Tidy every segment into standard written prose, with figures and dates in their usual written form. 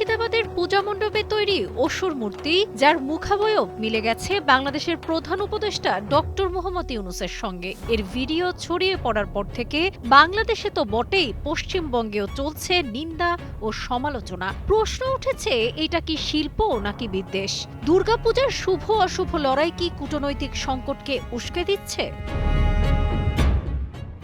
মুর্শিদাবাদের পূজা মণ্ডপে তৈরি অসুর মূর্তি, যার মুখাবয়ব মিলে গেছে বাংলাদেশের প্রধান উপদেষ্টা ডক্টর মোহাম্মদ ইউনূসের সঙ্গে। এর ভিডিও ছড়িয়ে পড়ার পর থেকে বাংলাদেশে তো বটেই, পশ্চিমবঙ্গেও চলছে নিন্দা ও সমালোচনা। প্রশ্ন উঠেছে, এটা কি শিল্প নাকি বিদ্বেষ? দুর্গাপূজার শুভ অশুভ লড়াই কি কূটনৈতিক সংকটকে উস্কে দিচ্ছে?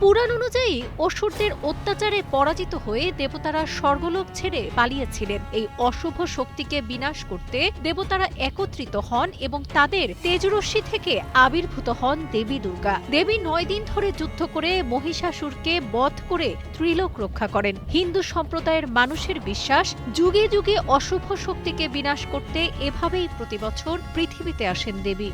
পুরাণ অনুযায়ী অসুরদের অত্যাচারে পরাজিত হয়ে দেবতারা স্বর্গলোক ছেড়ে পালিয়েছিলেন। এই অশুভ শক্তিকে বিনাশ করতে দেবতারা একত্রিত হন এবং তাদের তেজরশ্মি থেকে আবির্ভূত হন দেবী দুর্গা। দেবী ৯ দিন ধরে যুদ্ধ করে মহিষাসুরকে বধ করে ত্রিলোক রক্ষা করেন। হিন্দু সম্প্রদায়ের মানুষের বিশ্বাস, যুগে যুগে অশুভ শক্তিকে বিনাশ করতে এভাবেই প্রতিবছর পৃথিবীতে আসেন দেবী।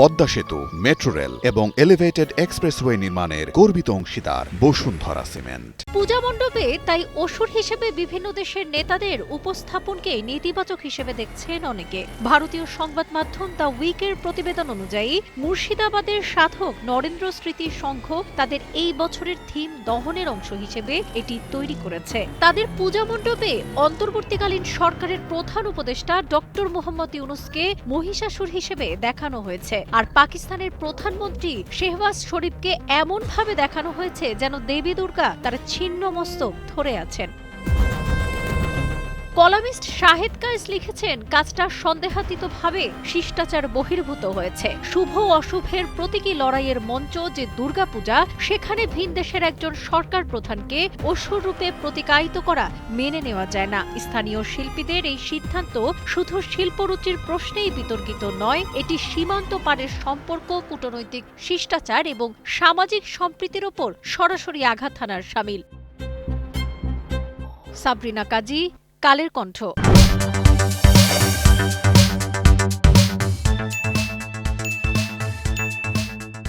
পদ্মা সেতু, মেট্রো রেল এবং এলিভেটেড এক্সপ্রেসওয়ে নির্মাণের গর্বিত অংশীদার বসুন্ধরা সিমেন্ট। পূজা মণ্ডপে তাই অসুর হিসেবে বিভিন্ন দেশের নেতাদের উপস্থাপনকে নেতিবাচক হিসেবে দেখছেন অনেকে। ভারতীয় সংবাদ মাধ্যম দ্য উইকের প্রতিবেদন অনুযায়ী মুর্শিদাবাদের সাধক নরেন্দ্র স্মৃতি সংঘ তাদের এই বছরের থিম দহনের অংশ হিসেবে এটি তৈরি করেছে। তাদের পূজা মণ্ডপে অন্তর্বর্তীকালীন সরকারের প্রধান উপদেষ্টা ডক্টর মোহাম্মদ ইউনূসকে মহিষাসুর হিসেবে দেখানো হয়েছে। আর পাকিস্তানের প্রধানমন্ত্রী শেহবাজ শরীফকে এমনভাবে দেখানো হয়েছে যেন দেবী দুর্গা তার ছিন্ন মস্তক ধরে আছেন। কলামিস্ট শাহেদ কায়েস লিখেছেন, কাজটা সন্দেহাতীতভাবে শিষ্টাচার বহির্ভূত হয়েছে। শুভ অশুভের প্রতীকী লড়াইয়ের মঞ্চ যে দুর্গাপূজা, সেখানে ভিনদেশের একজন সরকার প্রধানকে অসুর রূপে প্রতিকায়িত করা মেনে নেওয়া যায় না। স্থানীয় শিল্পীদের এই সিদ্ধান্ত শুধু শিল্পরুচির প্রশ্নেই বিতর্কিত নয়, এটি সীমান্ত পারের সম্পর্ক, কূটনৈতিক শিষ্টাচার এবং সামাজিক সম্প্রীতির ওপর সরাসরি আঘাত হানার শামিল। সাবরিনা কাজী, কালের কণ্ঠ।